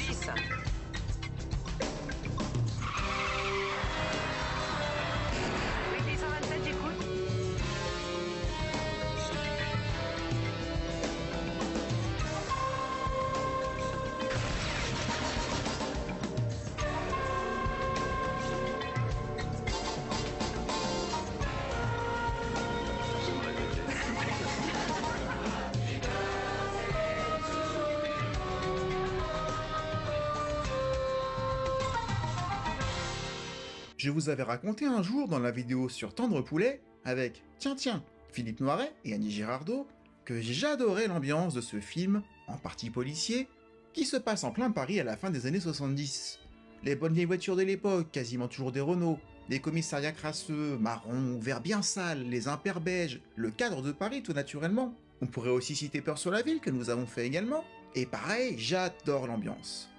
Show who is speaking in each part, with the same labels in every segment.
Speaker 1: police. Oui, 127, j'écoute.
Speaker 2: Je vous avais raconté un jour dans la vidéo sur Tendre Poulet, avec tiens, Philippe Noiret et Annie Girardot, que j'adorais l'ambiance de ce film, en partie policier, qui se passe en plein Paris à la fin des années 70. Les bonnes vieilles voitures de l'époque, quasiment toujours des Renault, des commissariats crasseux, marrons ou verts bien sales, les impairs beiges, le cadre de Paris tout naturellement. On pourrait aussi citer Peur sur la ville que nous avons fait également. Et pareil, j'adore l'ambiance.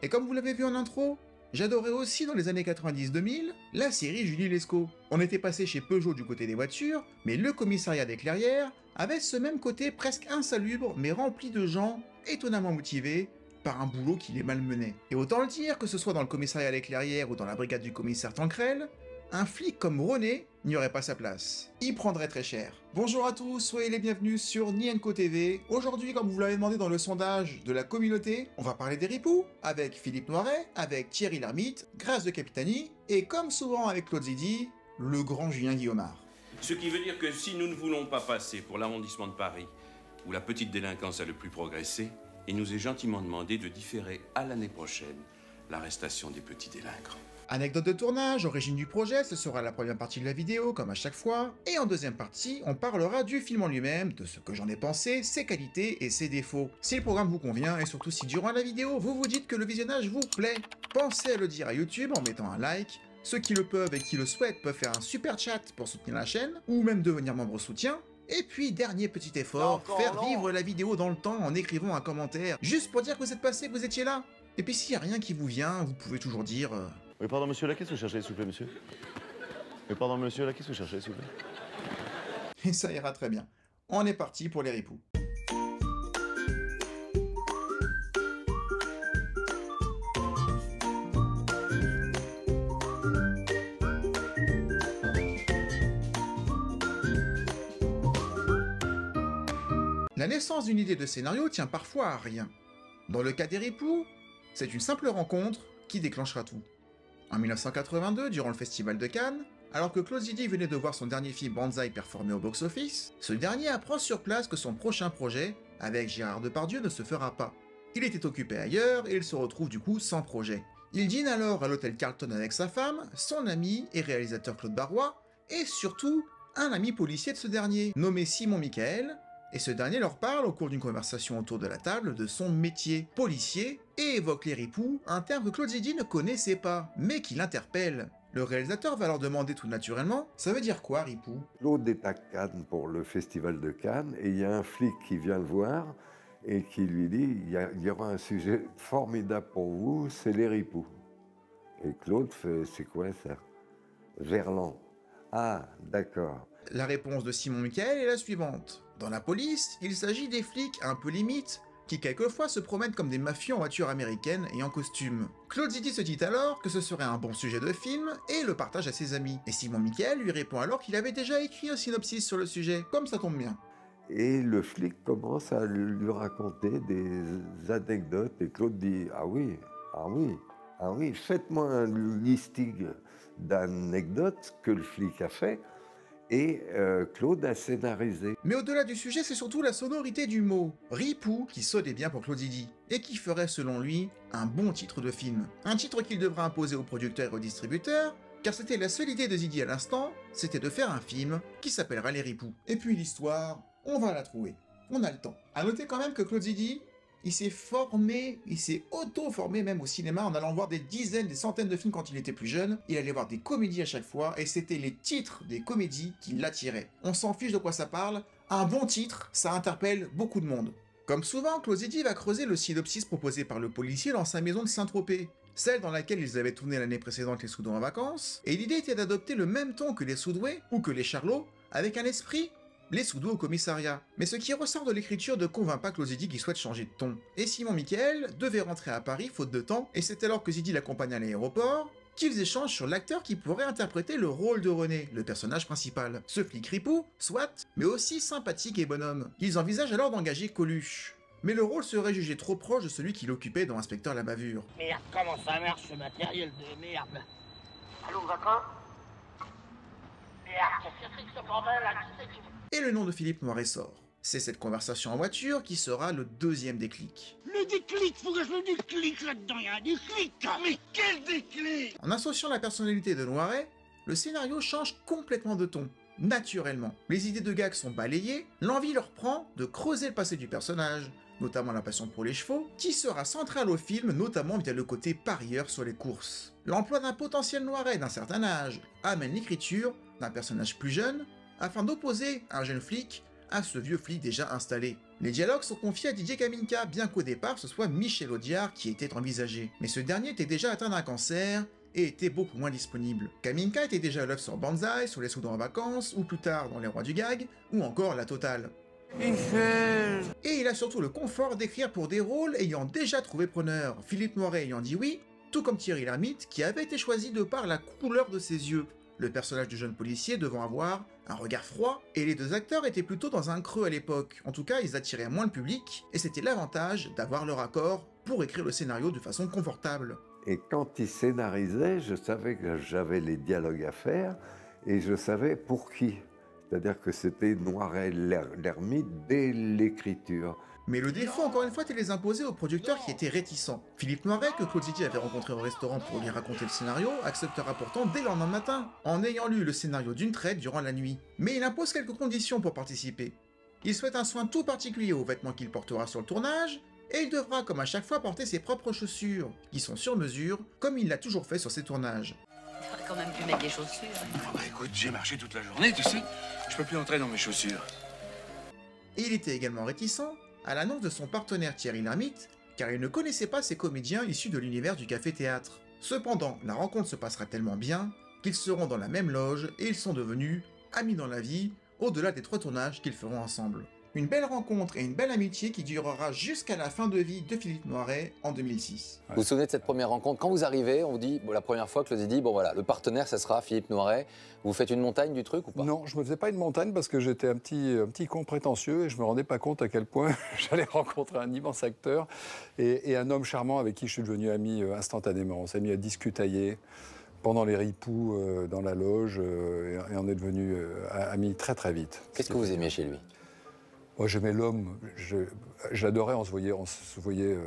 Speaker 2: Et comme vous l'avez vu en intro, j'adorais aussi dans les années 90-2000 la série Julie Lescaut. On était passé chez Peugeot du côté des voitures, mais le commissariat des Clairières avait ce même côté presque insalubre mais rempli de gens étonnamment motivés par un boulot qui les malmenait. Et autant le dire, que ce soit dans le commissariat des Clairières ou dans la brigade du commissaire Tancrel, un flic comme René n'y aurait pas sa place. Il prendrait très cher. Bonjour à tous, soyez les bienvenus sur Nienko TV. Aujourd'hui, comme vous l'avez demandé dans le sondage de la communauté, on va parler des ripoux, avec Philippe Noiret, avec Thierry Lhermitte, Grâce de Capitani, et comme souvent avec Claude Zidi, le grand Julien Guillaumard.
Speaker 3: Ce qui veut dire que si nous ne voulons pas passer pour l'arrondissement de Paris, où la petite délinquance a le plus progressé, il nous est gentiment demandé de différer à l'année prochaine l'arrestation des petits délinquants.
Speaker 2: Anecdote de tournage, origine du projet, ce sera la première partie de la vidéo, comme à chaque fois, et en deuxième partie, on parlera du film en lui-même, de ce que j'en ai pensé, ses qualités et ses défauts. Si le programme vous convient, et surtout si durant la vidéo, vous vous dites que le visionnage vous plaît, pensez à le dire à YouTube en mettant un like. Ceux qui le peuvent et qui le souhaitent peuvent faire un super chat pour soutenir la chaîne, ou même devenir membre soutien. Et puis, dernier petit effort, faire vivre la vidéo dans le temps en écrivant un commentaire, juste pour dire que vous êtes passé, que vous étiez là. Et puis s'il n'y a rien qui vous vient, vous pouvez toujours dire...
Speaker 4: Oui, pardon, monsieur, là, qu'est-ce que vous cherchez, s'il vous plaît, monsieur? Oui, pardon, monsieur, là, qu'est-ce que vous cherchez, s'il vous plaît?
Speaker 2: Et ça ira très bien. On est parti pour les ripoux. La naissance d'une idée de scénario tient parfois à rien. Dans le cas des ripoux, c'est une simple rencontre qui déclenchera tout. En 1982, durant le Festival de Cannes, alors que Claude Zidi venait de voir son dernier film Banzai performer au box-office, ce dernier apprend sur place que son prochain projet, avec Gérard Depardieu, ne se fera pas. Il était occupé ailleurs et il se retrouve du coup sans projet. Il dîne alors à l'hôtel Carlton avec sa femme, son ami et réalisateur Claude Barrois, et surtout, un ami policier de ce dernier, nommé Simon Michael, et ce dernier leur parle au cours d'une conversation autour de la table de son métier, policier, et évoque les ripoux, un terme que Claude Zidi ne connaissait pas, mais qui l'interpelle. Le réalisateur va leur demander tout naturellement, ça veut dire quoi, ripoux?
Speaker 5: Claude est à Cannes pour le festival de Cannes, et il y a un flic qui vient le voir, et qui lui dit, il y aura un sujet formidable pour vous, c'est les ripoux. Et Claude fait, c'est quoi ça? Verlan. Ah, d'accord.
Speaker 2: La réponse de Simon Michael est la suivante. Dans la police, il s'agit des flics un peu limites, qui quelquefois se promènent comme des mafieux en voiture américaine et en costume. Claude Zidi se dit alors que ce serait un bon sujet de film et le partage à ses amis. Et Simon Michael lui répond alors qu'il avait déjà écrit un synopsis sur le sujet, comme ça tombe bien.
Speaker 5: Et le flic commence à lui raconter des anecdotes, et Claude dit, ah oui, ah oui, ah oui, faites-moi un listing d'anecdotes que le flic a fait. Et Claude a scénarisé.
Speaker 2: Mais au-delà du sujet, c'est surtout la sonorité du mot « ripoux » qui sonnait bien pour Claude Zidi, et qui ferait selon lui un bon titre de film. Un titre qu'il devra imposer aux producteurs et aux distributeurs, car c'était la seule idée de Zidi à l'instant, c'était de faire un film qui s'appellera Les Ripoux. Et puis l'histoire, on va la trouver. On a le temps. A noter quand même que Claude Zidi, il s'est formé, il s'est auto-formé même au cinéma en allant voir des dizaines, des centaines de films quand il était plus jeune. Il allait voir des comédies à chaque fois, et c'était les titres des comédies qui l'attiraient. On s'en fiche de quoi ça parle, un bon titre, ça interpelle beaucoup de monde. Comme souvent, Claude Zidi va creuser le synopsis proposé par le policier dans sa maison de Saint-Tropez, celle dans laquelle ils avaient tourné l'année précédente Les Soudoués en vacances, et l'idée était d'adopter le même ton que Les Soudoués, ou que Les Charlots, avec un esprit les sous-dos au commissariat. Mais ce qui ressort de l'écriture ne convainc pas Claude Zidi qui souhaite changer de ton. Et Simon Michael devait rentrer à Paris faute de temps, et c'est alors que Zidi l'accompagne à l'aéroport qu'ils échangent sur l'acteur qui pourrait interpréter le rôle de René, le personnage principal. Ce flic ripou, soit, mais aussi sympathique et bonhomme. Ils envisagent alors d'engager Coluche. Mais le rôle serait jugé trop proche de celui qu'il occupait dans Inspecteur la bavure.
Speaker 6: Merde, comment ça marche ce matériel de merde?
Speaker 1: Allô, Vacan?
Speaker 6: Merde, qu'est-ce que c'est que ce bordel là? Qui c'est qui...
Speaker 2: Et le nom de Philippe Noiret sort. C'est cette conversation en voiture qui sera le deuxième déclic.
Speaker 6: Le déclic, faut que je le déclic là-dedans, il y a un déclic. Mais quel déclic?
Speaker 2: En associant la personnalité de Noiret, le scénario change complètement de ton, naturellement. Les idées de gag sont balayées, l'envie leur prend de creuser le passé du personnage, notamment la passion pour les chevaux, qui sera centrale au film, notamment via le côté parieur sur les courses. L'emploi d'un potentiel Noiret d'un certain âge amène l'écriture d'un personnage plus jeune, afin d'opposer un jeune flic à ce vieux flic déjà installé. Les dialogues sont confiés à Didier Kaminka, bien qu'au départ ce soit Michel Audiard qui était envisagé. Mais ce dernier était déjà atteint d'un cancer et était beaucoup moins disponible. Kaminka était déjà à l'œuvre sur Banzai, sur Les Soudan en vacances, ou plus tard dans Les Rois du Gag, ou encore La Totale. Et il a surtout le confort d'écrire pour des rôles ayant déjà trouvé preneur, Philippe Noiret ayant dit oui, tout comme Thierry Lhermitte qui avait été choisi de par la couleur de ses yeux, le personnage du jeune policier devant avoir un regard froid, et les deux acteurs étaient plutôt dans un creux à l'époque, en tout cas ils attiraient moins le public, et c'était l'avantage d'avoir leur accord pour écrire le scénario de façon confortable.
Speaker 5: Et quand il scénarisait, je savais que j'avais les dialogues à faire, et je savais pour qui. C'est-à-dire que c'était Noiret l'ermite dès l'écriture.
Speaker 2: Mais le défaut, encore une fois, était les imposer aux producteurs qui étaient réticents. Philippe Noiret, que Claude Zidi avait rencontré au restaurant pour lui raconter le scénario, acceptera pourtant dès le lendemain matin, en ayant lu le scénario d'une traite durant la nuit. Mais il impose quelques conditions pour participer. Il souhaite un soin tout particulier aux vêtements qu'il portera sur le tournage, et il devra, comme à chaque fois, porter ses propres chaussures, qui sont sur mesure, comme il l'a toujours fait sur ses tournages.
Speaker 1: T'aurais quand même pu mettre des chaussures.
Speaker 3: Oh bah écoute, j'ai marché toute la journée, tu sais. Je peux plus entrer dans mes chaussures.
Speaker 2: Et il était également réticent à l'annonce de son partenaire Thierry Lhermitte, car il ne connaissait pas ces comédiens issus de l'univers du café-théâtre. Cependant, la rencontre se passera tellement bien qu'ils seront dans la même loge et ils sont devenus amis dans la vie, au-delà des 3 tournages qu'ils feront ensemble. Une belle rencontre et une belle amitié qui durera jusqu'à la fin de vie de Philippe Noiret en 2006.
Speaker 7: Vous vous souvenez de cette première rencontre? Quand vous arrivez, on vous dit, bon, la première fois, Claude Zidi, bon voilà, le partenaire, ça sera Philippe Noiret. Vous faites une montagne du truc ou pas?
Speaker 8: Non, je me faisais pas une montagne parce que j'étais un petit con prétentieux et je me rendais pas compte à quel point j'allais rencontrer un immense acteur et un homme charmant avec qui je suis devenu ami instantanément. On s'est mis à discutailler pendant les ripoux dans la loge et on est devenus amis très très vite.
Speaker 7: Qu'est-ce que vous aimiez chez lui?
Speaker 8: Moi, j'aimais l'homme. J'adorais, on se voyait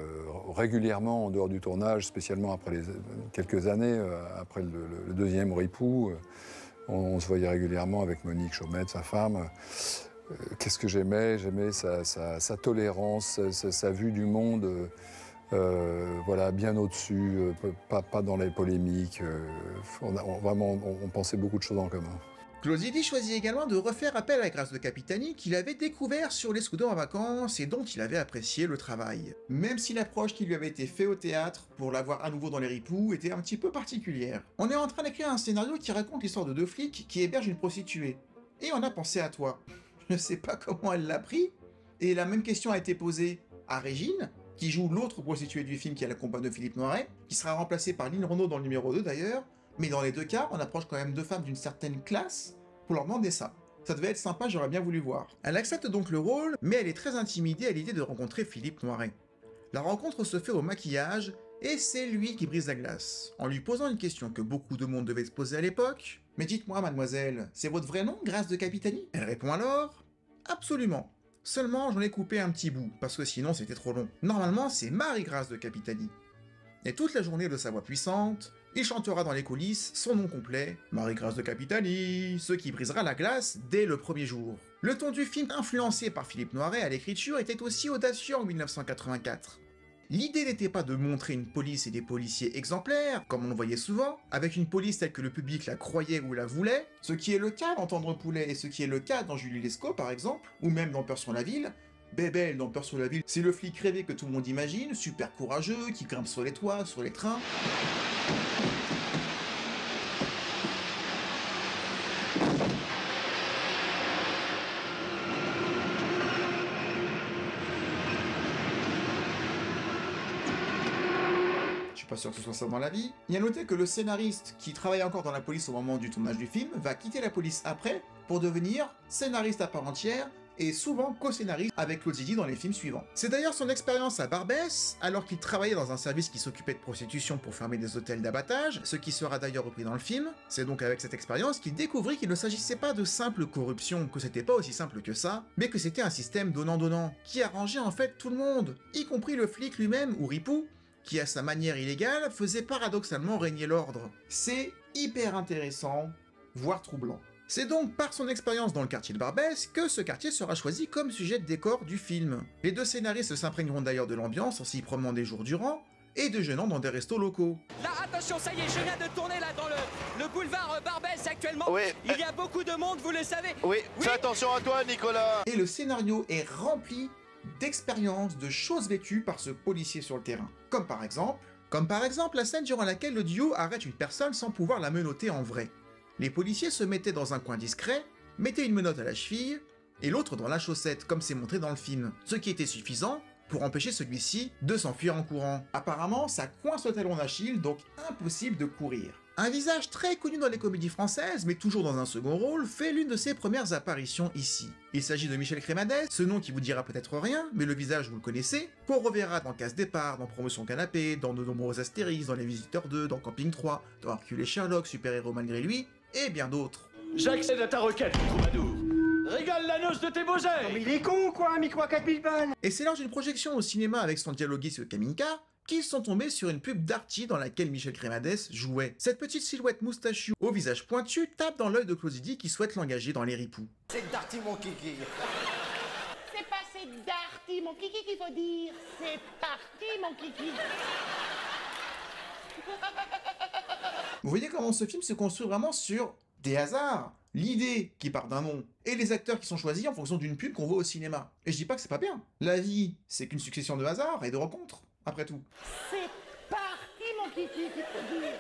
Speaker 8: régulièrement en dehors du tournage, spécialement après quelques années, après le deuxième ripou. On se voyait régulièrement avec Monique Chaumette, sa femme. Qu'est-ce que j'aimais? J'aimais sa tolérance, sa vue du monde, voilà, bien au-dessus, pas dans les polémiques. Vraiment, on pensait beaucoup de choses en commun.
Speaker 2: Claude Zidi choisit également de refaire appel à Grâce de Capitani qu'il avait découvert sur Les Scoudons en vacances et dont il avait apprécié le travail. Même si l'approche qui lui avait été faite au théâtre pour l'avoir à nouveau dans les ripoux était un petit peu particulière. On est en train d'écrire un scénario qui raconte l'histoire de 2 flics qui hébergent une prostituée. Et on a pensé à toi. Je ne sais pas comment elle l'a pris. Et la même question a été posée à Régine, qui joue l'autre prostituée du film qui est la compagne de Philippe Noiret, qui sera remplacée par Lynn Renaud dans le numéro 2 d'ailleurs. Mais dans les 2 cas, on approche quand même 2 femmes d'une certaine classe pour leur demander ça. Ça devait être sympa, j'aurais bien voulu voir. Elle accepte donc le rôle, mais elle est très intimidée à l'idée de rencontrer Philippe Noiret. La rencontre se fait au maquillage, et c'est lui qui brise la glace, en lui posant une question que beaucoup de monde devait se poser à l'époque. « Mais dites-moi, mademoiselle, c'est votre vrai nom, Grâce de Capitani ?» Elle répond alors « Absolument. Seulement, j'en ai coupé un petit bout, parce que sinon c'était trop long. Normalement, c'est Marie-Grâce de Capitani. » Et toute la journée de sa voix puissante, il chantera dans les coulisses son nom complet, Marie-Grâce de Capitani, ce qui brisera la glace dès le premier jour. Le ton du film influencé par Philippe Noiret à l'écriture était aussi audacieux en 1984. L'idée n'était pas de montrer une police et des policiers exemplaires, comme on le voyait souvent, avec une police telle que le public la croyait ou la voulait, ce qui est le cas dans Tendre Poulet et ce qui est le cas dans Julie Lescaut par exemple, ou même dans Peur sur la ville. Bébel dans Peur sur la ville, c'est le flic rêvé que tout le monde imagine, super courageux, qui grimpe sur les toits, sur les trains. Je suis pas sûr que ce soit ça dans la vie. Il y a noté que le scénariste, qui travaillait encore dans la police au moment du tournage du film, va quitter la police après pour devenir scénariste à part entière et souvent co-scénariste avec Claude Zidi dans les films suivants. C'est d'ailleurs son expérience à Barbès, alors qu'il travaillait dans un service qui s'occupait de prostitution pour fermer des hôtels d'abattage, ce qui sera d'ailleurs repris dans le film. C'est donc avec cette expérience qu'il découvrit qu'il ne s'agissait pas de simple corruption, que c'était pas aussi simple que ça, mais que c'était un système donnant-donnant, qui arrangeait en fait tout le monde, y compris le flic lui-même, ou Ripou, qui à sa manière illégale faisait paradoxalement régner l'ordre. C'est hyper intéressant, voire troublant. C'est donc par son expérience dans le quartier de Barbès que ce quartier sera choisi comme sujet de décor du film. Les deux scénaristes s'imprégneront d'ailleurs de l'ambiance en s'y promenant des jours durant, et déjeunant dans des restos locaux.
Speaker 9: Là, attention, ça y est, je viens de tourner là dans le boulevard Barbès actuellement.
Speaker 10: Oui.
Speaker 9: Il y a beaucoup de monde, vous le savez.
Speaker 10: Oui, fais attention à toi, Nicolas.
Speaker 2: Et le scénario est rempli d'expériences, de choses vécues par ce policier sur le terrain. Comme par exemple la scène durant laquelle le duo arrête une personne sans pouvoir la menotter en vrai. Les policiers se mettaient dans un coin discret, mettaient une menotte à la cheville, et l'autre dans la chaussette, comme c'est montré dans le film, ce qui était suffisant pour empêcher celui-ci de s'enfuir en courant. Apparemment, ça coince le talon d'Achille, donc impossible de courir. Un visage très connu dans les comédies françaises, mais toujours dans un second rôle, fait l'une de ses premières apparitions ici. Il s'agit de Michel Crémadès, ce nom qui vous dira peut-être rien, mais le visage vous le connaissez, qu'on reverra dans Casse Départ, dans Promotion Canapé, dans de nombreux Astérix, dans Les Visiteurs 2, dans Camping 3, dans Hercule et Sherlock, Super-héros malgré lui, et bien d'autres.
Speaker 6: J'accède à ta requête, troubadour. Régale la noce de tes beaux ailes.
Speaker 11: Mais il est con, quoi, micro à 4000 balles.
Speaker 2: Et c'est lors d'une projection au cinéma avec son dialoguiste Kaminka qu'ils sont tombés sur une pub Darty dans laquelle Michel Crémadès jouait. Cette petite silhouette moustachue au visage pointu tape dans l'œil de Claude Zidi qui souhaite l'engager dans Les Ripoux.
Speaker 11: C'est Darty mon kiki.
Speaker 6: C'est pas c'est Darty mon kiki qu'il faut dire. C'est parti mon kiki.
Speaker 2: Vous voyez comment ce film se construit vraiment sur des hasards, l'idée qui part d'un nom, et les acteurs qui sont choisis en fonction d'une pub qu'on voit au cinéma. Et je dis pas que c'est pas bien. La vie, c'est qu'une succession de hasards et de rencontres, après tout.
Speaker 6: C'est parti mon kiki qu'il faut dire.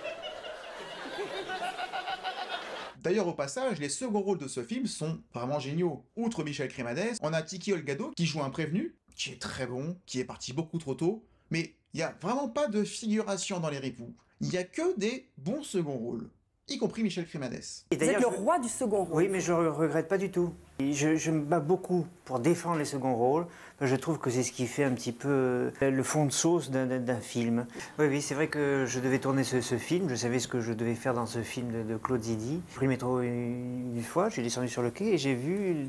Speaker 2: D'ailleurs, au passage, les seconds rôles de ce film sont vraiment géniaux. Outre Michel Crémadès, on a Tiki Olgado qui joue un prévenu, qui est très bon, qui est parti beaucoup trop tôt, mais il n'y a vraiment pas de figuration dans Les Ripoux. Il n'y a que des bons seconds rôles, y compris Michel Crémadès.
Speaker 12: Vous êtes le roi du second rôle.
Speaker 11: Oui, mais je ne regrette pas du tout. Je me bats beaucoup pour défendre les seconds rôles. Je trouve que c'est ce qui fait un petit peu le fond de sauce d'un film. Oui, c'est vrai que je devais tourner ce film. Je savais ce que je devais faire dans ce film de Claude Zidi. J'ai pris le métro une fois, j'ai descendu sur le quai et j'ai vu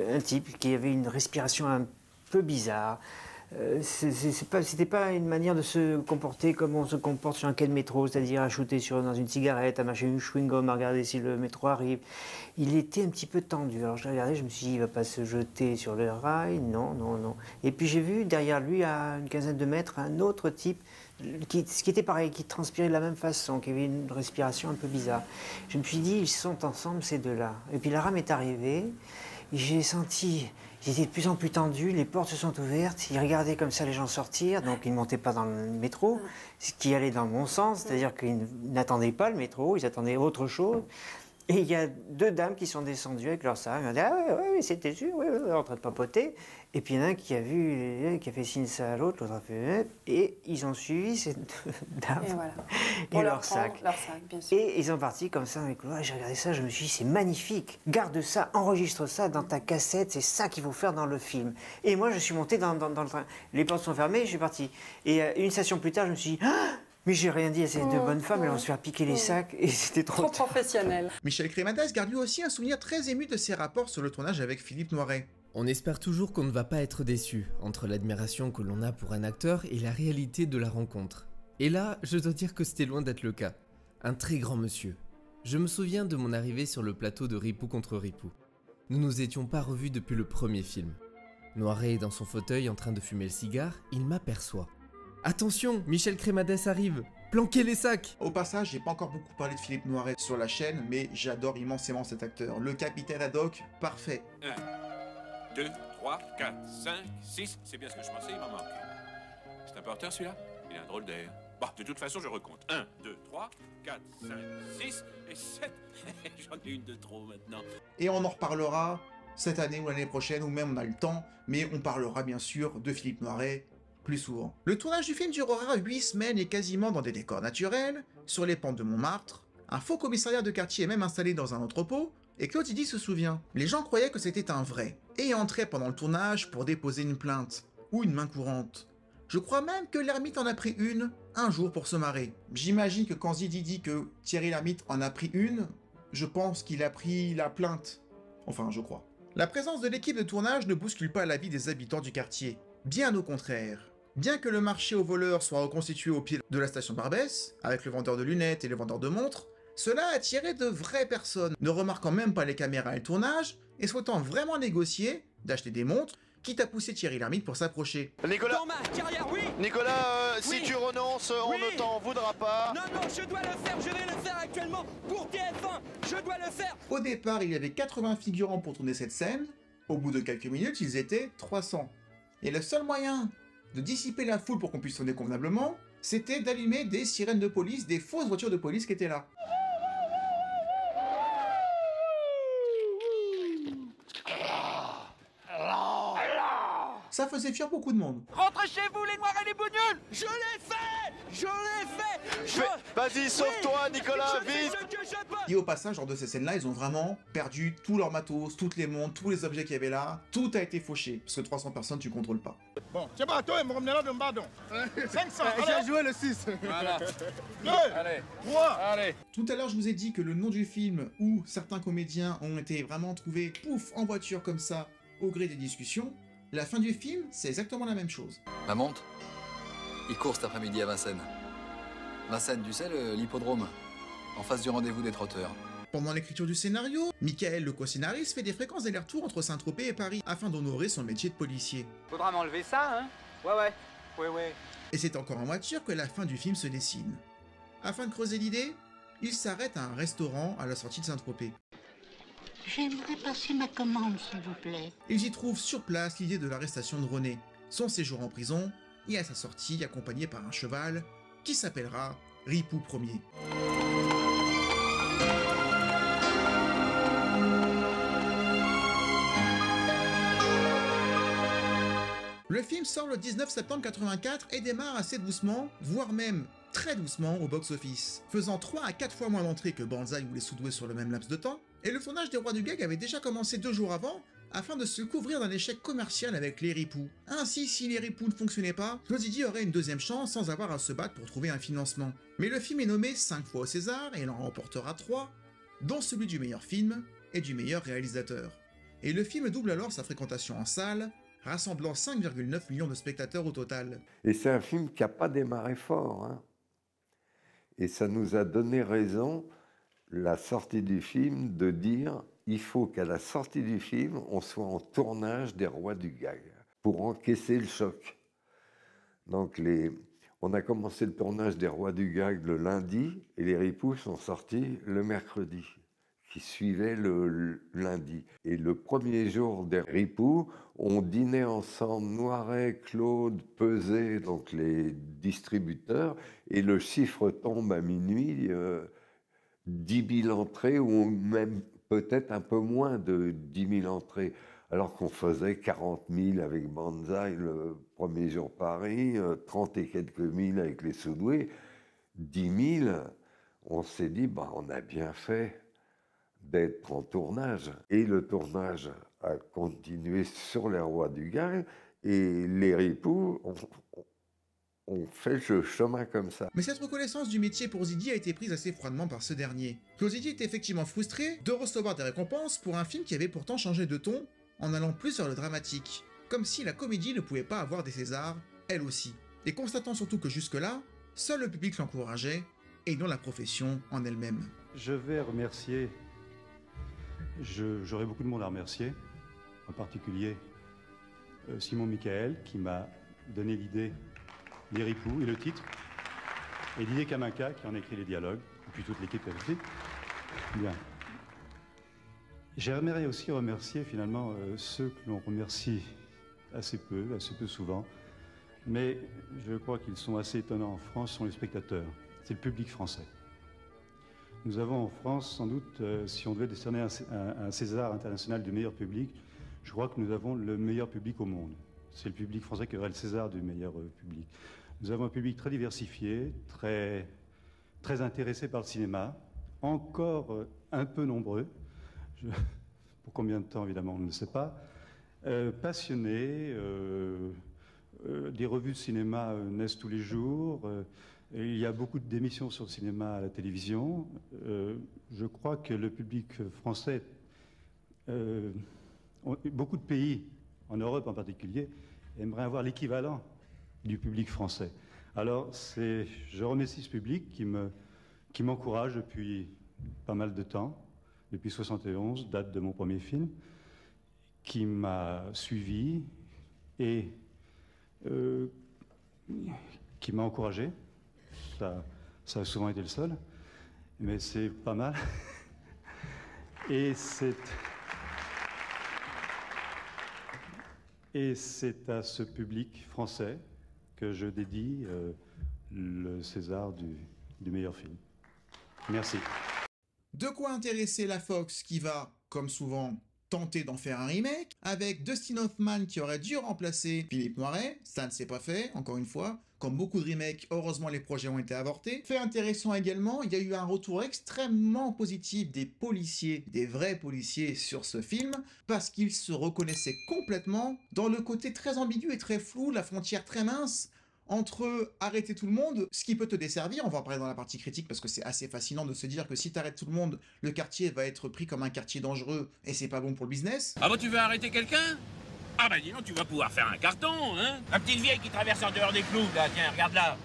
Speaker 11: un type qui avait une respiration un peu bizarre. C'était pas une manière de se comporter comme on se comporte sur un quai de métro, c'est-à-dire à shooter dans une cigarette, à mâcher une chewing-gum, à regarder si le métro arrive. Il était un petit peu tendu. Alors je l'ai regardé, je me suis dit, il va pas se jeter sur le rail, non. Et puis j'ai vu derrière lui, à une quinzaine de mètres, un autre type qui était pareil, qui transpirait de la même façon, qui avait une respiration un peu bizarre. Je me suis dit, ils sont ensemble ces deux-là. Et puis la rame est arrivée, et j'ai senti... Ils étaient de plus en plus tendus, les portes se sont ouvertes, ils regardaient comme ça les gens sortir, donc ils ne montaient pas dans le métro, ce qui allait dans le bon sens, c'est-à-dire qu'ils n'attendaient pas le métro, ils attendaient autre chose. Et il y a deux dames qui sont descendues avec leur sac, ils ont dit « Ah oui, c'était sûr, oui, en train de papoter ». Et puis il y en a un qui a fait signe ça à l'autre, l'autre a fait « Et ils ont suivi ces deux dames
Speaker 12: et, voilà.
Speaker 11: et leur sac.
Speaker 12: Bien sûr.
Speaker 11: Et ils sont partis comme ça avec moi. J'ai regardé ça, je me suis dit, c'est magnifique. Garde ça, enregistre ça dans ta cassette, c'est ça qu'il faut faire dans le film. Et moi, je suis monté dans le train. Les portes sont fermées, je suis parti. Et une station plus tard, je me suis dit, ah, mais j'ai rien dit à ces deux bonnes femmes, elles vont se faire piquer les sacs, et c'était trop
Speaker 12: professionnel.
Speaker 2: Michel Crémadès garde lui aussi un souvenir très ému de ses rapports sur le tournage avec Philippe Noiret.
Speaker 13: On espère toujours qu'on ne va pas être déçu, entre l'admiration que l'on a pour un acteur et la réalité de la rencontre. Et là, je dois dire que c'était loin d'être le cas. Un très grand monsieur. Je me souviens de mon arrivée sur le plateau de Ripoux contre Ripoux. Nous nous étions pas revus depuis le premier film. Noiret est dans son fauteuil en train de fumer le cigare, il m'aperçoit. Attention, Michel Crémadès arrive! Planquez les sacs!
Speaker 2: Au passage, j'ai pas encore beaucoup parlé de Philippe Noiret sur la chaîne, mais j'adore immensément cet acteur. Le capitaine Haddock, parfait.
Speaker 3: 1, 2, 3, 4, 5, 6, c'est bien ce que je pensais, il m'en manque. C'est un porteur celui-là? Il a un drôle d'air. Bon, de toute façon, je recompte. 1, 2, 3, 4, 5, 6 et 7. J'en ai une de trop maintenant.
Speaker 2: Et on en reparlera cette année ou l'année prochaine, ou même on a le temps, mais on parlera bien sûr de Philippe Noiret plus souvent. Le tournage du film durera 8 semaines et quasiment dans des décors naturels, sur les pentes de Montmartre. Un faux commissariat de quartier est même installé dans un entrepôt, et Claude Zidi se souvient. Les gens croyaient que c'était un vrai, et entraient pendant le tournage pour déposer une plainte, ou une main courante. Je crois même que l'ermite en a pris une, un jour pour se marrer. J'imagine que quand Zidi dit que Thierry Lhermitte en a pris une, je pense qu'il a pris la plainte. Enfin, je crois. La présence de l'équipe de tournage ne bouscule pas la vie des habitants du quartier. Bien au contraire. Bien que le marché aux voleurs soit reconstitué au pied de la station Barbès, avec le vendeur de lunettes et le vendeur de montres, cela a attiré de vraies personnes, ne remarquant même pas les caméras et le tournage, et souhaitant vraiment négocier, d'acheter des montres, quitte à pousser Thierry Lhermitte pour s'approcher.
Speaker 10: Nicolas,
Speaker 9: Dans ma carrière, oui.
Speaker 10: Nicolas,
Speaker 9: Oui.
Speaker 10: si tu renonces, on
Speaker 9: Oui.
Speaker 10: ne t'en voudra pas.
Speaker 9: Non, non, je dois le faire, je vais le faire actuellement pour TF1, je dois le faire.
Speaker 2: Au départ, il y avait 80 figurants pour tourner cette scène. Au bout de quelques minutes, ils étaient 300. Et le seul moyen de dissiper la foule pour qu'on puisse tourner convenablement, c'était d'allumer des sirènes de police, des fausses voitures de police qui étaient là. Ça faisait fuir beaucoup de monde.
Speaker 9: Rentrez chez vous, les noirs et les bougnoles. Je l'ai fait. Je l'ai fait.
Speaker 10: Vas-y, sauve-toi, Nicolas,
Speaker 9: Je fais
Speaker 10: vite.
Speaker 9: ce que je peux.
Speaker 2: Et au passage, lors de ces scènes-là, ils ont vraiment perdu tout leur matos, toutes les montres, tous les objets qu'il y avait là. Tout a été fauché, parce que 300 personnes, tu contrôles pas.
Speaker 14: Bon, c'est pas toi, me là de Mbadon. 500,
Speaker 15: j'ai joué le 6.
Speaker 14: Voilà. 2,
Speaker 15: Allez.
Speaker 14: 3.
Speaker 15: Allez.
Speaker 2: Tout à l'heure, je vous ai dit que le nom du film, où certains comédiens ont été vraiment trouvés, pouf, en voiture comme ça, au gré des discussions, la fin du film, c'est exactement la même chose.
Speaker 7: Ma montre, il court cet après-midi à Vincennes. Vincennes, tu sais, l'hippodrome, en face du rendez-vous des trotteurs.
Speaker 2: Pendant l'écriture du scénario, Michael, le co-scénariste, fait des fréquences allers-retours entre Saint-Tropez et Paris, afin d'honorer son métier de policier.
Speaker 15: Faudra m'enlever ça, hein? Ouais.
Speaker 2: Et c'est encore en voiture que la fin du film se dessine. Afin de creuser l'idée, il s'arrête à un restaurant à la sortie de Saint-Tropez.
Speaker 6: J'aimerais passer ma commande, s'il vous plaît.
Speaker 2: Ils y trouvent sur place l'idée de l'arrestation de René, son séjour en prison, et à sa sortie accompagné par un cheval qui s'appellera Ripou Ier. Le film sort le 19 septembre 84 et démarre assez doucement, voire même très doucement au box-office, faisant 3 à 4 fois moins d'entrées que Banzai ou Les Soudoués sur le même laps de temps, et le tournage des Rois du Gag avait déjà commencé 2 jours avant, afin de se couvrir d'un échec commercial avec Les Ripoux. Ainsi, si Les Ripoux ne fonctionnaient pas, Claude Zidi aurait une deuxième chance sans avoir à se battre pour trouver un financement. Mais le film est nommé 5 fois au César et il en remportera 3, dont celui du meilleur film et du meilleur réalisateur. Et le film double alors sa fréquentation en salle, rassemblant 5,9 millions de spectateurs au total.
Speaker 5: Et c'est un film qui n'a pas démarré fort, hein. Et ça nous a donné raison, la sortie du film, de dire il faut qu'à la sortie du film, on soit en tournage des Rois du Gag, pour encaisser le choc. Donc on a commencé le tournage des Rois du Gag le lundi, et les Ripoux sont sortis le mercredi, qui suivait le lundi. Et le premier jour des Ripoux, on dînait ensemble, Noiret, Claude, Peset, donc les distributeurs, et le chiffre tombe à minuit, 10 000 entrées, ou même peut-être un peu moins de 10 000 entrées, alors qu'on faisait 40 000 avec Banzai le premier jour Paris, 30 et quelques mille avec les Soudoués, 10 000, on s'est dit, bah, on a bien fait d'être en tournage. Et le tournage a continué sur les Rois du Gag, et les Ripoux ont fait le chemin comme ça.
Speaker 2: Mais cette reconnaissance du métier pour Zidi a été prise assez froidement par ce dernier. Claude Zidi était effectivement frustré de recevoir des récompenses pour un film qui avait pourtant changé de ton en allant plus vers le dramatique, comme si la comédie ne pouvait pas avoir des Césars, elle aussi. Et constatant surtout que jusque-là, seul le public l'encourageait, et non la profession en elle-même.
Speaker 16: Je vais remercier, j'aurai beaucoup de monde à remercier, en particulier Simon Michael, qui m'a donné l'idée des Ripoux et le titre, et Didier Kaminka, qui en a écrit les dialogues, et puis toute l'équipe avec lui. Bien. J'aimerais aussi remercier finalement ceux que l'on remercie assez peu souvent, mais je crois qu'ils sont assez étonnants en France, sont les spectateurs. C'est le public français. Nous avons en France, sans doute, si on devait décerner un César international du meilleur public, je crois que nous avons le meilleur public au monde. C'est le public français qui aurait le César du meilleur public. Nous avons un public très diversifié, très intéressé par le cinéma, encore un peu nombreux. Pour combien de temps, évidemment, on ne le sait pas. Passionné, des revues de cinéma naissent tous les jours. Il y a beaucoup d'émissions sur le cinéma à la télévision. Je crois que le public français, beaucoup de pays, en Europe en particulier, aimeraient avoir l'équivalent du public français. Alors, je remercie ce public qui m'encourage depuis pas mal de temps, depuis 71, date de mon premier film, qui m'a suivi et qui m'a encouragé. Ça a souvent été le seul, mais c'est pas mal. Et c'est à ce public français que je dédie le César du meilleur film. Merci.
Speaker 2: De quoi intéresser la Fox qui va, comme souvent, tenter d'en faire un remake, avec Dustin Hoffman qui aurait dû remplacer Philippe Noiret. Ça ne s'est pas fait, encore une fois. Comme beaucoup de remakes, heureusement les projets ont été avortés. Fait intéressant également, il y a eu un retour extrêmement positif des policiers, des vrais policiers sur ce film, parce qu'ils se reconnaissaient complètement dans le côté très ambigu et très flou, la frontière très mince, entre arrêter tout le monde, ce qui peut te desservir, on va en parler dans la partie critique parce que c'est assez fascinant de se dire que si t'arrêtes tout le monde, le quartier va être pris comme un quartier dangereux et c'est pas bon pour le business.
Speaker 17: Ah bah tu veux arrêter quelqu'un? Ah bah dis donc, tu vas pouvoir faire un carton, hein? La petite vieille qui traverse en dehors des clous, là, tiens, regarde là.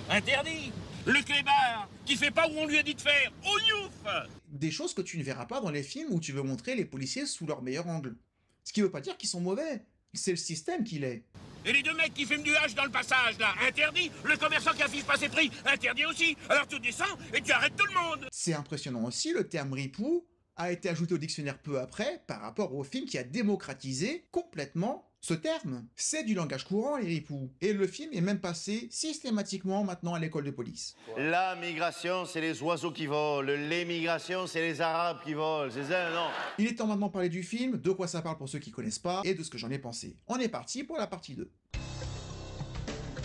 Speaker 17: Interdit. Le clébard qui fait pas où on lui a dit de faire. Oh youf!
Speaker 2: Des choses que tu ne verras pas dans les films où tu veux montrer les policiers sous leur meilleur angle. Ce qui veut pas dire qu'ils sont mauvais, c'est le système qui l'est.
Speaker 17: Et les deux mecs qui fument du hache dans le passage, là, interdit. Le commerçant qui affiche pas ses prix, interdit aussi. Alors tu descends et tu arrêtes tout le monde.
Speaker 2: C'est impressionnant aussi, le terme ripou a été ajouté au dictionnaire peu après par rapport au film qui a démocratisé complètement ce terme. C'est du langage courant, les ripoux. Et le film est même passé systématiquement maintenant à l'école de police.
Speaker 10: La migration, c'est les oiseaux qui volent. L'émigration, c'est les Arabes qui volent. C'est ça, non?
Speaker 2: Il est temps maintenant de parler du film, de quoi ça parle pour ceux qui connaissent pas, et de ce que j'en ai pensé. On est parti pour la partie 2.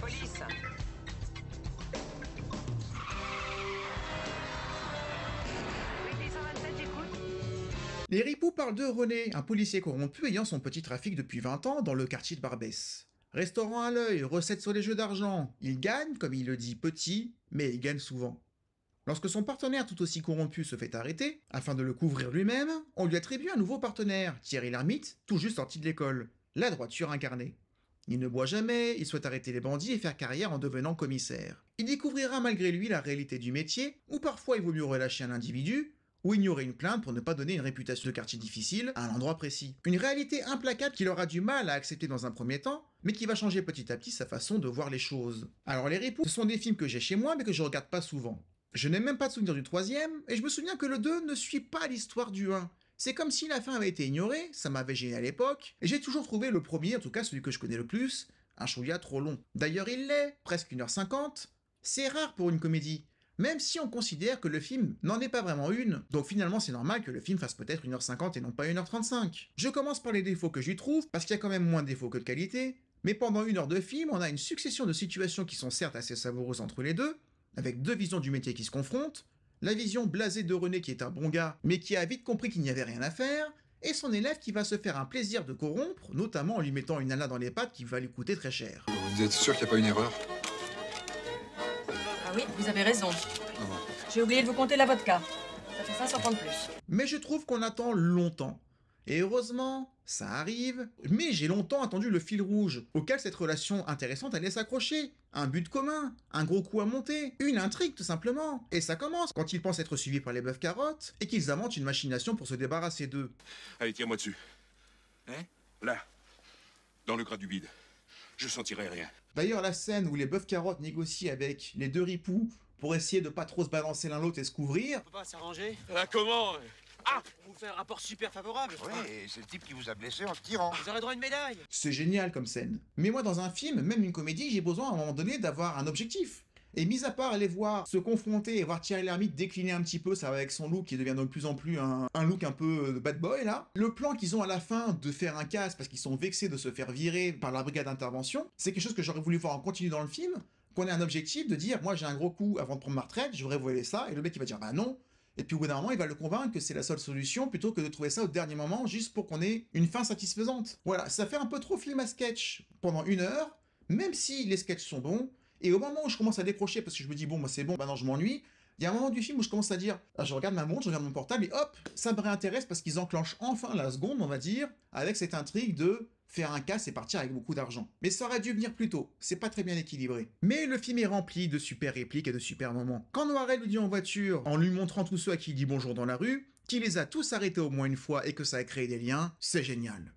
Speaker 1: Police.
Speaker 2: Les ripoux parlent de René, un policier corrompu ayant son petit trafic depuis 20 ans dans le quartier de Barbès. Restaurant à l'œil, recette sur les jeux d'argent. Il gagne, comme il le dit, petit, mais il gagne souvent. Lorsque son partenaire tout aussi corrompu se fait arrêter, afin de le couvrir lui-même, on lui attribue un nouveau partenaire, Thierry Lhermitte, tout juste sorti de l'école. La droiture incarnée. Il ne boit jamais, il souhaite arrêter les bandits et faire carrière en devenant commissaire. Il découvrira malgré lui la réalité du métier, où parfois il vaut mieux relâcher un individu, ou ignorer une plainte pour ne pas donner une réputation de quartier difficile à un endroit précis. Une réalité implacable qu'il aura du mal à accepter dans un premier temps, mais qui va changer petit à petit sa façon de voir les choses. Alors les ripoux, ce sont des films que j'ai chez moi mais que je regarde pas souvent. Je n'ai même pas de souvenir du troisième, et je me souviens que le 2 ne suit pas l'histoire du 1. C'est comme si la fin avait été ignorée, ça m'avait gêné à l'époque, et j'ai toujours trouvé le premier, en tout cas celui que je connais le plus, un chouïa trop long. D'ailleurs il l'est, presque 1h50. C'est rare pour une comédie. Même si on considère que le film n'en est pas vraiment une, donc finalement c'est normal que le film fasse peut-être 1h50 et non pas 1h35. Je commence par les défauts que j'y trouve, parce qu'il y a quand même moins de défauts que de qualité, mais pendant 1 heure de film, on a une succession de situations qui sont certes assez savoureuses entre les deux, avec deux visions du métier qui se confrontent, la vision blasée de René qui est un bon gars, mais qui a vite compris qu'il n'y avait rien à faire, et son élève qui va se faire un plaisir de corrompre, notamment en lui mettant une nana dans les pattes qui va lui coûter très cher.
Speaker 8: Vous êtes sûr qu'il n'y a pas une erreur?
Speaker 18: Ah oui, vous avez raison. J'ai oublié de vous compter la vodka. Ça fait 500 francs de plus.
Speaker 2: Mais je trouve qu'on attend longtemps. Et heureusement, ça arrive, mais j'ai longtemps attendu le fil rouge, auquel cette relation intéressante allait s'accrocher. Un but commun, un gros coup à monter, une intrigue tout simplement. Et ça commence quand ils pensent être suivis par les bœufs carottes, et qu'ils inventent une machination pour se débarrasser d'eux.
Speaker 3: Allez, tiens-moi dessus. Hein? Là. Dans le gras du bide. Je sentirai rien.
Speaker 2: D'ailleurs, la scène où les bœufs carottes négocient avec les deux ripoux pour essayer de pas trop se balancer l'un l'autre et se couvrir...
Speaker 15: On peut pas s'arranger?
Speaker 3: Ah, comment?
Speaker 15: Ah! On vous fait un rapport super favorable, je crois.
Speaker 14: Oui, c'est le type qui vous a blessé en se tirant.
Speaker 15: Vous aurez droit à une médaille.
Speaker 2: C'est génial comme scène. Mais moi, dans un film, même une comédie, j'ai besoin à un moment donné d'avoir un objectif. Et mis à part les voir se confronter et voir Thierry Lhermitte décliner un petit peu, ça va avec son look qui devient de plus en plus un look un peu de bad boy là. Le plan qu'ils ont à la fin de faire un casse parce qu'ils sont vexés de se faire virer par la brigade d'intervention, c'est quelque chose que j'aurais voulu voir en continu dans le film, qu'on ait un objectif de dire moi j'ai un gros coup avant de prendre ma retraite, je voudrais voiler ça, et le mec il va dire bah non. Et puis au bout d'un moment, il va le convaincre que c'est la seule solution plutôt que de trouver ça au dernier moment juste pour qu'on ait une fin satisfaisante. Voilà, ça fait un peu trop film à sketch pendant 1 heure, même si les sketchs sont bons. Et au moment où je commence à décrocher parce que je me dis bon, moi c'est bon, maintenant je m'ennuie, il y a un moment du film où je commence à dire ah, je regarde ma montre, je regarde mon portable et hop, ça me réintéresse parce qu'ils enclenchent enfin la seconde, on va dire, avec cette intrigue de faire un casse et partir avec beaucoup d'argent. Mais ça aurait dû venir plus tôt, c'est pas très bien équilibré. Mais le film est rempli de super répliques et de super moments. Quand Noiret lui dit en voiture, en lui montrant tous ceux à qui il dit bonjour dans la rue, qu'il les a tous arrêtés au moins une fois et que ça a créé des liens, c'est génial.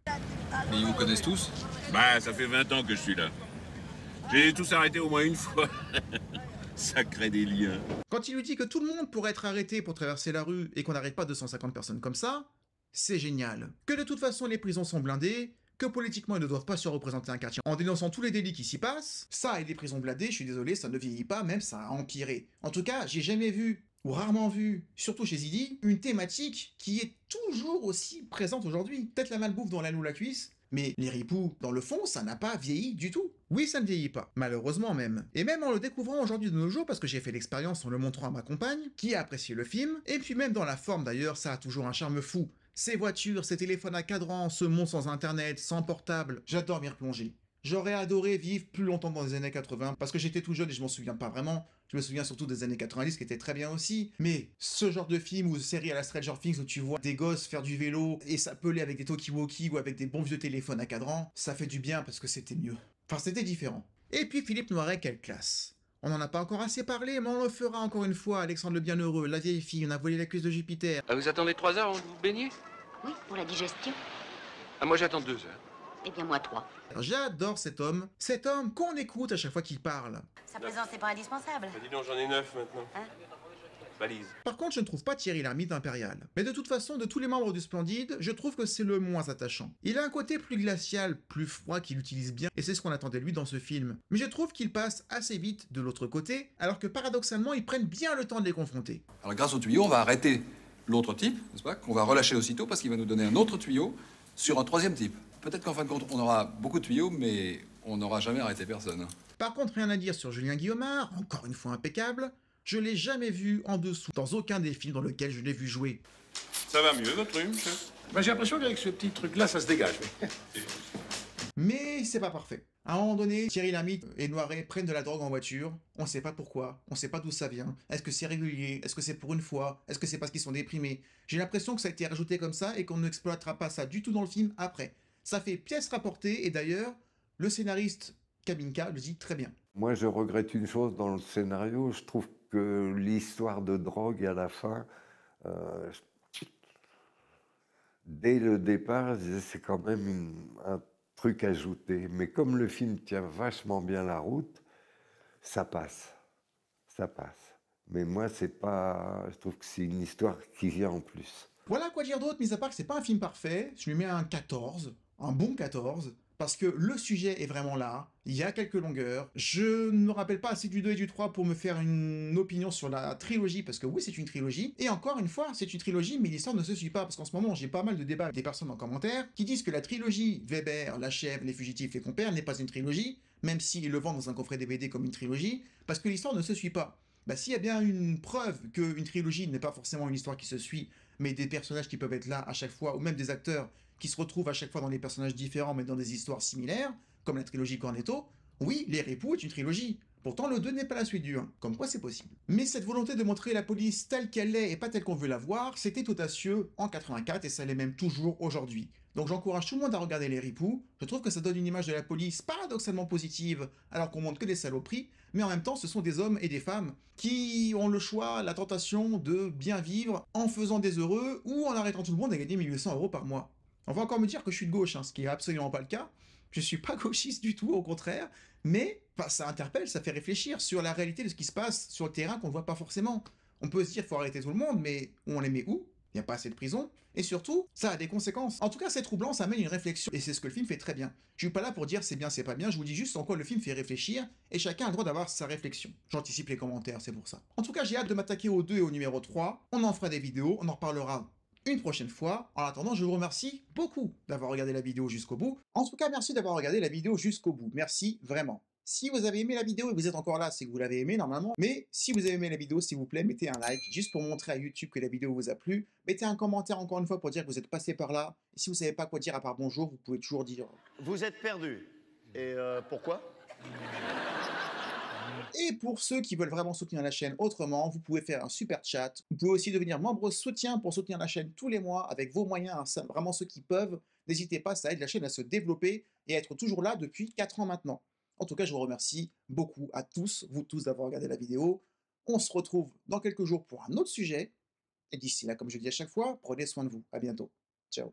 Speaker 7: Mais ils vous connaissent tous?
Speaker 17: Bah, ça fait 20 ans que je suis là. J'ai tous arrêté au moins une fois. Ça crée des liens.
Speaker 2: Quand il lui dit que tout le monde pourrait être arrêté pour traverser la rue et qu'on n'arrête pas 250 personnes comme ça, c'est génial. Que de toute façon les prisons sont blindées, que politiquement ils ne doivent pas se représenter un quartier en dénonçant tous les délits qui s'y passent, ça et les prisons blindées, je suis désolé, ça ne vieillit pas, même ça a empiré. En tout cas, j'ai jamais vu, ou rarement vu, surtout chez Zidi, une thématique qui est toujours aussi présente aujourd'hui. Peut-être la malbouffe dans l'aile ou la cuisse, mais les ripoux, dans le fond, ça n'a pas vieilli du tout. Oui, ça ne vieillit pas, malheureusement même. Et même en le découvrant aujourd'hui de nos jours, parce que j'ai fait l'expérience en le montrant à ma compagne, qui a apprécié le film, et puis même dans la forme d'ailleurs, ça a toujours un charme fou. Ces voitures, ces téléphones à cadran, ce monde sans internet, sans portable, j'adore m'y replonger. J'aurais adoré vivre plus longtemps dans les années 80, parce que j'étais tout jeune et je m'en souviens pas vraiment. Je me souviens surtout des années 90 qui étaient très bien aussi. Mais ce genre de film ou de série à la Stranger Things où tu vois des gosses faire du vélo et s'appeler avec des talkie-walkie ou avec des bons vieux téléphones à cadran, ça fait du bien parce que c'était mieux. Enfin, c'était différent. Et puis Philippe Noiret, quelle classe. On n'en a pas encore assez parlé, mais on le fera encore une fois. Alexandre le Bienheureux, la vieille fille, on a volé la cuisse de Jupiter.
Speaker 1: Vous attendez 3 heures avant de vous baigner?
Speaker 6: Oui, pour la digestion.
Speaker 1: Ah, moi j'attends 2 heures.
Speaker 6: Eh bien, moi, 3.
Speaker 2: J'adore cet homme qu'on écoute à chaque fois qu'il parle.
Speaker 6: Sa présence n'est pas indispensable.
Speaker 3: Bah dis donc, j'en ai 9 maintenant.
Speaker 6: Hein?
Speaker 3: Valise.
Speaker 2: Par contre, je ne trouve pas Thierry Lhermitte impérial. Mais de toute façon, de tous les membres du Splendide, je trouve que c'est le moins attachant. Il a un côté plus glacial, plus froid qu'il utilise bien, et c'est ce qu'on attendait de lui dans ce film. Mais je trouve qu'il passe assez vite de l'autre côté, alors que paradoxalement, ils prennent bien le temps de les confronter.
Speaker 7: Alors grâce au tuyau, on va arrêter l'autre type, n'est-ce pas, qu'on va relâcher aussitôt parce qu'il va nous donner un autre tuyau sur un troisième type. Peut-être qu'en fin de compte, on aura beaucoup de tuyaux, mais on n'aura jamais arrêté personne.
Speaker 2: Par contre, rien à dire sur Julien Guillaumard, encore une fois impeccable. Je l'ai jamais vu en dessous dans aucun des films dans lesquels je l'ai vu jouer.
Speaker 3: Ça va mieux, votre rhume, chef?
Speaker 17: Bah, j'ai l'impression qu'avec ce petit truc-là, ça se dégage.
Speaker 2: Mais c'est pas parfait. À un moment donné, Thierry Lhermitte et Noiret prennent de la drogue en voiture. On sait pas pourquoi, on sait pas d'où ça vient. Est-ce que c'est régulier? Est-ce que c'est pour une fois? Est-ce que c'est parce qu'ils sont déprimés? J'ai l'impression que ça a été rajouté comme ça et qu'on n'exploitera pas ça du tout dans le film après. Ça fait pièce rapportée et d'ailleurs, le scénariste Kabinka le dit très bien.
Speaker 5: Moi, je regrette une chose dans le scénario. Je trouve que l'histoire de drogue à la fin, dès le départ, c'est quand même un truc ajouté. Mais comme le film tient vachement bien la route, ça passe. Ça passe. Mais moi, c'est pas... Je trouve que c'est une histoire qui vient en plus.
Speaker 2: Voilà quoi dire d'autre, mis à part que c'est pas un film parfait. Je lui mets un 14, un bon 14. Parce que le sujet est vraiment là, il y a quelques longueurs, je ne me rappelle pas assez du 2 et du 3 pour me faire une opinion sur la trilogie, parce que oui c'est une trilogie, et encore une fois c'est une trilogie mais l'histoire ne se suit pas, parce qu'en ce moment j'ai pas mal de débats avec des personnes en commentaire qui disent que la trilogie Weber, La Chèvre, Les Fugitifs, Les Compères n'est pas une trilogie, même s'ils le vendent dans un coffret DVD comme une trilogie, parce que l'histoire ne se suit pas. Bah s'il y a bien une preuve qu'une trilogie n'est pas forcément une histoire qui se suit, mais des personnages qui peuvent être là à chaque fois, ou même des acteurs qui se retrouvent à chaque fois dans des personnages différents mais dans des histoires similaires, comme la trilogie Cornetto, oui, Les Ripoux est une trilogie. Pourtant, le 2 n'est pas la suite du 1, comme quoi c'est possible. Mais cette volonté de montrer la police telle qu'elle est et pas telle qu'on veut la voir, c'était audacieux en 84 et ça l'est même toujours aujourd'hui. Donc j'encourage tout le monde à regarder Les Ripoux, je trouve que ça donne une image de la police paradoxalement positive, alors qu'on montre que des saloperies, mais en même temps ce sont des hommes et des femmes qui ont le choix, la tentation de bien vivre en faisant des heureux ou en arrêtant tout le monde à gagner 1800 € par mois. On va encore me dire que je suis de gauche, ce qui est absolument pas le cas. Je suis pas gauchiste du tout, au contraire. Mais ça interpelle, ça fait réfléchir sur la réalité de ce qui se passe sur le terrain qu'on ne voit pas forcément. On peut se dire qu'il faut arrêter tout le monde, mais on les met où? il n'y a pas assez de prison, et surtout, ça a des conséquences. En tout cas, c'est troublant, ça amène une réflexion, et c'est ce que le film fait très bien. Je suis pas là pour dire c'est bien, c'est pas bien, je vous dis juste en quoi le film fait réfléchir, et chacun a le droit d'avoir sa réflexion. J'anticipe les commentaires, c'est pour ça. En tout cas, j'ai hâte de m'attaquer au 2 et au numéro 3, on en fera des vidéos, on en reparlera une prochaine fois. En attendant, je vous remercie beaucoup d'avoir regardé la vidéo jusqu'au bout. En tout cas, merci d'avoir regardé la vidéo jusqu'au bout, merci vraiment. Si vous avez aimé la vidéo et vous êtes encore là, c'est que vous l'avez aimé normalement. Mais si vous avez aimé la vidéo, s'il vous plaît, mettez un like, juste pour montrer à YouTube que la vidéo vous a plu. Mettez un commentaire encore une fois pour dire que vous êtes passé par là. Et si vous savez pas quoi dire à part bonjour, vous pouvez toujours dire...
Speaker 10: Vous êtes perdu. Et pourquoi?
Speaker 2: Et pour ceux qui veulent vraiment soutenir la chaîne autrement, vous pouvez faire un super chat. Vous pouvez aussi devenir membre soutien pour soutenir la chaîne tous les mois avec vos moyens, hein, vraiment ceux qui peuvent. N'hésitez pas, ça aide la chaîne à se développer et à être toujours là depuis 4 ans maintenant. En tout cas, je vous remercie beaucoup à tous, vous tous, d'avoir regardé la vidéo. On se retrouve dans quelques jours pour un autre sujet. Et d'ici là, comme je dis à chaque fois, prenez soin de vous. À bientôt. Ciao.